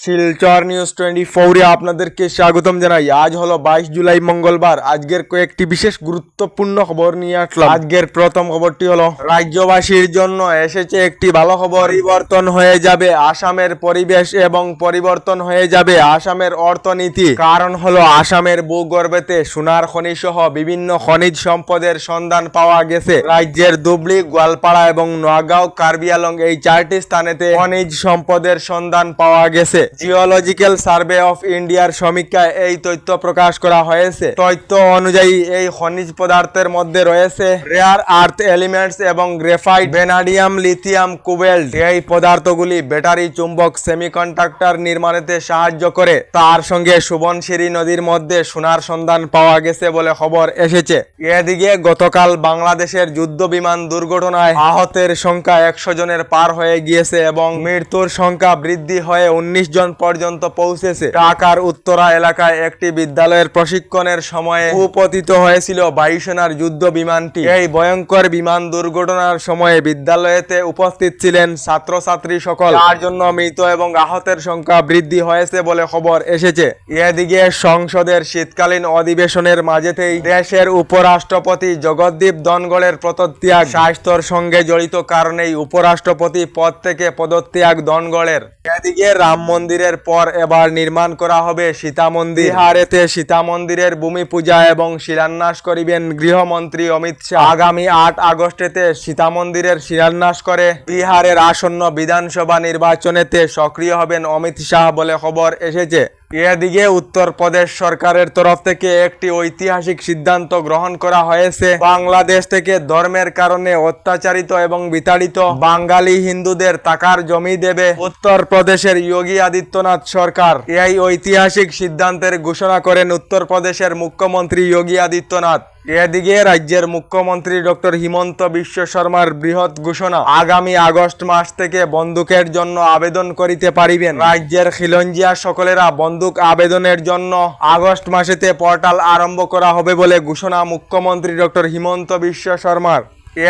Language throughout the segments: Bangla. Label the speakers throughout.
Speaker 1: শিলচর নিউজ 24 আপনাদেরকে স্বাগতম জানাই। আজ হলো 22 জুলাই মঙ্গলবার। আজকের কয়েকটি বিশেষ গুরুত্বপূর্ণ খবর নিয়ে আসলাম। আজকের প্রথম খবরটি হলো রাজ্যবাসীর জন্য এসেছে একটি ভালো খবর। পরিবর্তন হয়ে যাবে আসামের পরিবেশ এবং পরিবর্তন হয়ে যাবে আসামের অর্থনীতি। কারণ হলো আসামের ভূগর্ভেতে সোনার খনি সহ বিভিন্ন খনিজ সম্পদের সন্ধান পাওয়া গেছে। রাজ্যের ধুবড়ী, গোয়ালপাড়া এবং নোয়াগাঁও, কার্বি আংলং এই চারটি স্থানেতে খনিজ সম্পদের সন্ধান পাওয়া গেছে। জিওলজিক্যাল সার্ভে অফ ইন্ডিয়ার সমীক্ষায় এই তথ্য প্রকাশ করা হয়েছে। তথ্য অনুযায়ী এই খনিজ পদার্থের মধ্যে রয়েছে রেয়ার আর্থ এলিমেন্টস এবং গ্রাফাইট, ভ্যানাডিয়াম, লিথিয়াম, কোবাল্ট। এই পদার্থগুলি ব্যাটারি, চুম্বক, সেমিকন্ডাক্টর নির্মাণেতে সাহায্য করে। তার সঙ্গে সুবনশিরি নদীর মধ্যে সোনার সন্ধান পাওয়া গেছে বলে খবর এসেছে। এদিকে গতকাল বাংলাদেশের যুদ্ধ বিমান দুর্ঘটনায় আহতের সংখ্যা 100 জনের পার হয়ে গিয়েছে এবং মৃত্যুর সংখ্যা বৃদ্ধি হয়ে 19 জন পর্যন্ত পৌঁছেছে। ঢাকার উত্তরা এলাকায় একটি বিদ্যালয়ের প্রশিক্ষণের সময়ে ভূপতিত হয়েছিল বায়ুসেনার যুদ্ধ বিমানটি। এই ভয়ঙ্কর বিমান দুর্ঘটনার সময়ে বিদ্যালয়েতে উপস্থিত ছিলেন ছাত্রছাত্রী সকল। তার জন্য মৃত এবং আহতের সংখ্যা বৃদ্ধি হয়েছে বলে খবর এসেছে। এদিকে সংসদের শীতকালীন অধিবেশনের মাঝেতেই দেশের উপরাষ্ট্রপতি জগদ্দীপ ধনখড়ের পদত্যাগ। স্বাস্থ্যর সঙ্গে জড়িত কারণেই উপরাষ্ট্রপতি পদ থেকে পদত্যাগ ধনখড়ের। এদিকে রাম মন্দিরের পর এবার নির্মাণ করা হবে সীতা মন্দির। বিহারেতে সীতা মন্দিরের ভূমি পূজা এবং শিলান্যাস করিবেন গৃহমন্ত্রী অমিত শাহ। আগামী 8 আগস্টেতে সীতা মন্দিরের শিলান্যাস করে বিহারের আসন্ন বিধানসভা নির্বাচনেতে সক্রিয় হবেন অমিত শাহ বলে খবর এসেছে। এদিকে উত্তরপ্রদেশ সরকারের তরফ থেকে একটি ঐতিহাসিক সিদ্ধান্ত গ্রহণ করা হয়েছে। বাংলাদেশ থেকে ধর্মের কারণে অত্যাচারিত এবং বিতাড়িত বাঙালি হিন্দুদের টাকার জমি দেবে উত্তরপ্রদেশের যোগী আদিত্যনাথ সরকার। এই ঐতিহাসিক সিদ্ধান্তের ঘোষণা করেন উত্তরপ্রদেশের মুখ্যমন্ত্রী যোগী আদিত্যনাথ। এদিকে রাজ্যের মুখ্যমন্ত্রী ডক্টর হিমন্ত বিশ্ব শর্মার বৃহৎ ঘোষণা। আগামী আগস্ট মাস থেকে বন্দুকের জন্য আবেদন করিতে পারিবেন। রাজ্যের খিলঞ্জিয়া সকলেরা বন্দুক আবেদনের জন্য আগস্ট মাসেতে পোর্টাল আরম্ভ করা হবে বলে ঘোষণা মুখ্যমন্ত্রী ডক্টর হিমন্ত বিশ্ব শর্মার।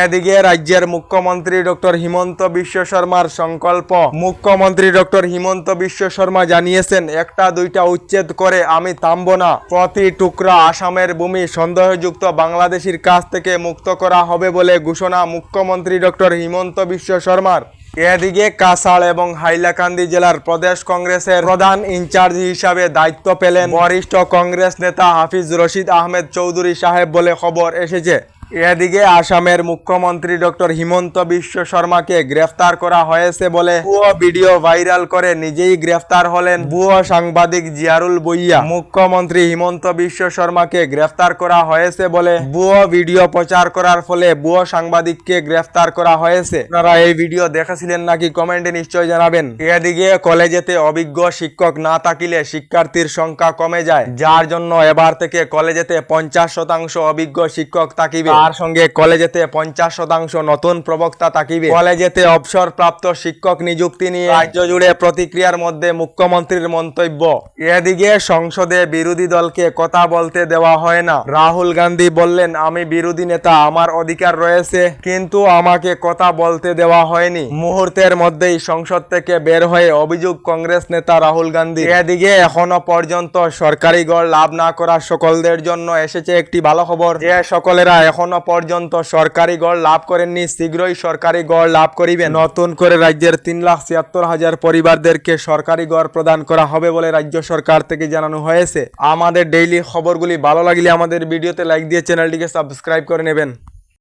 Speaker 1: এদিকে রাজ্যের মুখ্যমন্ত্রী ডক্টর হিমন্ত বিশ্ব শর্মার সংকল্প। মুখ্যমন্ত্রী ডক্টর হিমন্ত বিশ্ব শর্মা জানিয়েছেন, একটা দুইটা উচ্ছেদ করে আমি থামব না। প্রতি টুকরা আসামের ভূমি সন্দেহযুক্ত বাংলাদেশির কাছ থেকে মুক্ত করা হবে বলে ঘোষণা মুখ্যমন্ত্রী ডক্টর হিমন্ত বিশ্ব শর্মার। এদিকে কাছাড় এবং হাইলাকান্দি জেলার প্রদেশ কংগ্রেসের প্রধান ইনচার্জ হিসাবে দায়িত্ব পেলেন বরিষ্ঠ কংগ্রেস নেতা হাফিজ রশিদ আহমেদ চৌধুরী সাহেব বলে খবর এসেছে। এদিকে আসামের মুখ্যমন্ত্রী ডক্টর হিমন্ত বিশ্ব শর্মাকে গ্রেফতার করা হয়েছে বলে ভুয়ো ভিডিও ভাইরাল করে নিজেই গ্রেফতার হলেন ভুয়ো সাংবাদিক জিয়ারুল ভুঁইয়া। মুখ্যমন্ত্রী হিমন্ত বিশ্ব শর্মাকে গ্রেফতার করা হয়েছে বলে ভুয়ো ভিডিও প্রচার করার ফলে ভুয়ো সাংবাদিককে গ্রেফতার করা হয়েছে। আপনারা এই ভিডিও দেখেছিলেন নাকি কমেন্টে নিশ্চয় জানাবেন। এদিকে কলেজেতে অভিজ্ঞ শিক্ষক না থাকিলে শিক্ষার্থীর সংখ্যা কমে যায়, যার জন্য এবার থেকে কলেজেতে 50% অভিজ্ঞ শিক্ষক থাকিবে। তার সঙ্গে কলেজেতে 50% নতুন প্রবক্তা থাকিবে। কলেজেতে অবসরপ্রাপ্ত শিক্ষক নিযুক্তি নিয়ে রাজ্য জুড়ে প্রতিক্রিয়ার মধ্যে মুখ্যমন্ত্রীর মন্তব্য। এদিকে সংসদে বিরোধী দলকে কথা বলতে দেওয়া হয় না। রাহুল গান্ধী বললেন, আমি বিরোধী নেতা, আমার অধিকার রয়েছে, কিন্তু আমাকে কথা বলতে দেওয়া হয়নি। মুহূর্তের মধ্যেই সংসদ থেকে বের হয়ে অভিযোগ কংগ্রেস নেতা রাহুল গান্ধী। এদিকে এখনো পর্যন্ত সরকারি গড় লাভ না করা সকলদের জন্য এসেছে একটি ভালো খবর। যে সকলেরা এখনো পর্যন্ত সরকারি গড় লাভ করেননি, শীঘ্রই সরকারি গড় লাভ করিবেন। নতুন করে রাজ্যের 3,76,000 পরিবারদেরকে সরকারি গড় প্রদান করা হবে বলে রাজ্য সরকার থেকে জানানো হয়েছে। আমাদের ডেইলি খবরগুলি ভালো লাগলে আমাদের ভিডিওতে লাইক দিয়ে চ্যানেলটিকে সাবস্ক্রাইব করে নেবেন।